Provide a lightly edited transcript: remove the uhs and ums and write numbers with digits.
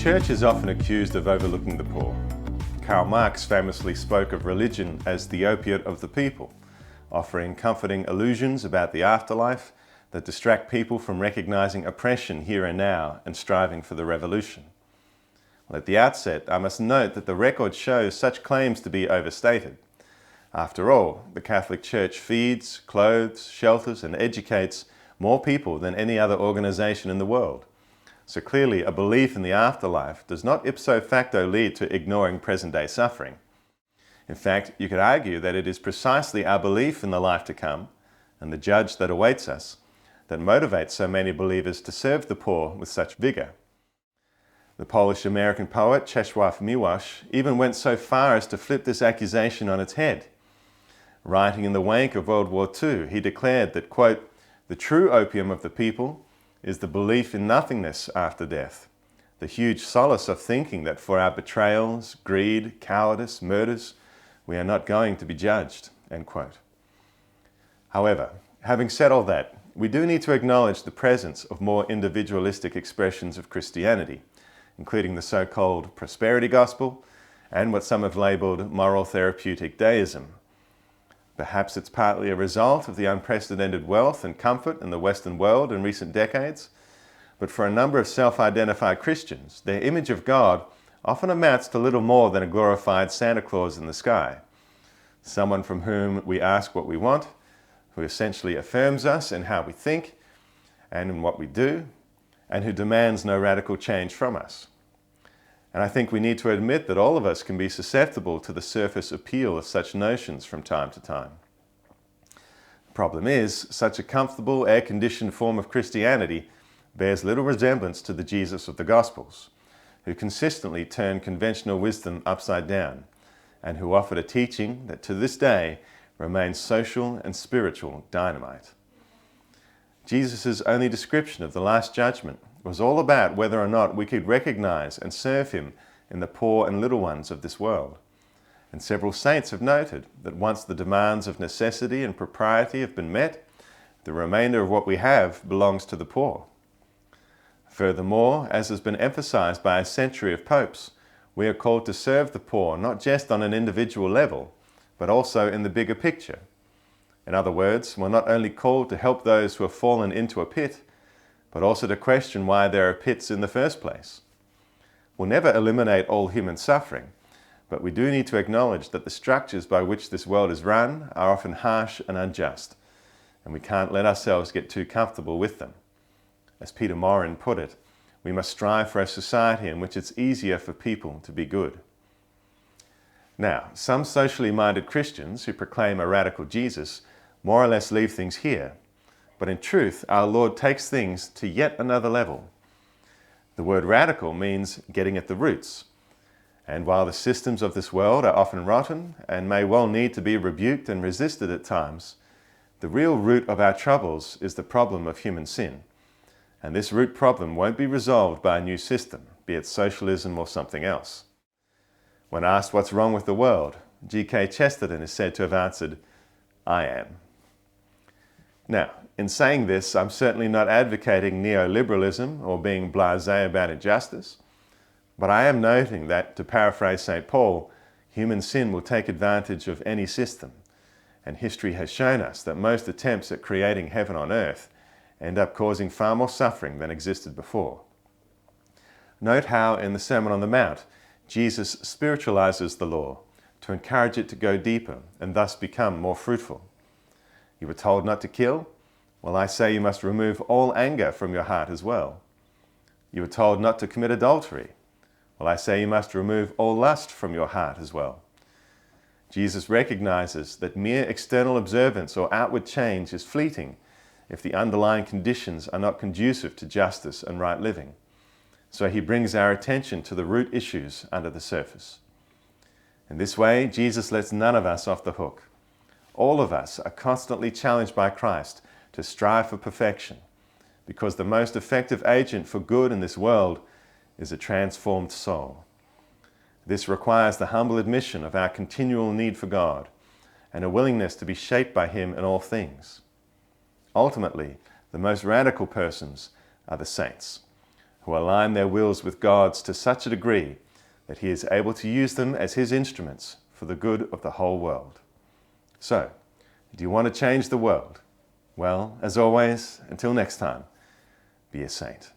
church is often accused of overlooking the poor. Karl Marx famously spoke of religion as the opiate of the people, offering comforting illusions about the afterlife that distract people from recognizing oppression here and now and striving for the revolution. Well, at the outset, I must note that the record shows such claims to be overstated. After all, the Catholic Church feeds, clothes, shelters, and educates more people than any other organization in the world. So clearly, a belief in the afterlife does not ipso facto lead to ignoring present-day suffering. In fact, you could argue that it is precisely our belief in the life to come and the judge that awaits us that motivates so many believers to serve the poor with such vigor. The Polish-American poet Czesław Miłosz even went so far as to flip this accusation on its head. Writing in the wake of World War II, he declared that, quote, "The true opium of the people is the belief in nothingness after death, the huge solace of thinking that for our betrayals, greed, cowardice, murders, we are not going to be judged," end quote. However, having said all that, we do need to acknowledge the presence of more individualistic expressions of Christianity, including the so-called prosperity gospel and what some have labeled moral therapeutic deism. Perhaps it's partly a result of the unprecedented wealth and comfort in the Western world in recent decades, but for a number of self-identified Christians, their image of God often amounts to little more than a glorified Santa Claus in the sky, someone from whom we ask what we want, who essentially affirms us in how we think and in what we do, and who demands no radical change from us. And I think we need to admit that all of us can be susceptible to the surface appeal of such notions from time to time. The problem is, such a comfortable, air-conditioned form of Christianity bears little resemblance to the Jesus of the Gospels, who consistently turned conventional wisdom upside down, and who offered a teaching that to this day remains social and spiritual dynamite. Jesus' only description of the Last Judgment was all about whether or not we could recognize and serve him in the poor and little ones of this world. And several saints have noted that once the demands of necessity and propriety have been met, the remainder of what we have belongs to the poor. Furthermore, as has been emphasized by a century of popes, we are called to serve the poor not just on an individual level, but also in the bigger picture. In other words, we're not only called to help those who have fallen into a pit, but also to question why there are pits in the first place. We'll never eliminate all human suffering, but we do need to acknowledge that the structures by which this world is run are often harsh and unjust, and we can't let ourselves get too comfortable with them. As Peter Morin put it, we must strive for a society in which it's easier for people to be good. Now, some socially minded Christians who proclaim a radical Jesus more or less leave things here. But in truth, our Lord takes things to yet another level. The word radical means getting at the roots. And while the systems of this world are often rotten and may well need to be rebuked and resisted at times, the real root of our troubles is the problem of human sin. And this root problem won't be resolved by a new system, be it socialism or something else. When asked what's wrong with the world, G.K. Chesterton is said to have answered, "I am." Now, in saying this, I'm certainly not advocating neoliberalism or being blasé about injustice, but I am noting that, to paraphrase St. Paul, human sin will take advantage of any system, and history has shown us that most attempts at creating heaven on earth end up causing far more suffering than existed before. Note how, in the Sermon on the Mount, Jesus spiritualizes the law to encourage it to go deeper and thus become more fruitful. You were told not to kill? Well, I say you must remove all anger from your heart as well. You were told not to commit adultery? Well, I say you must remove all lust from your heart as well. Jesus recognizes that mere external observance or outward change is fleeting if the underlying conditions are not conducive to justice and right living. So he brings our attention to the root issues under the surface. In this way, Jesus lets none of us off the hook. All of us are constantly challenged by Christ to strive for perfection, because the most effective agent for good in this world is a transformed soul. This requires the humble admission of our continual need for God and a willingness to be shaped by him in all things. Ultimately, the most radical persons are the saints, who align their wills with God's to such a degree that He is able to use them as His instruments for the good of the whole world. So, do you want to change the world? Well, as always, until next time, be a saint.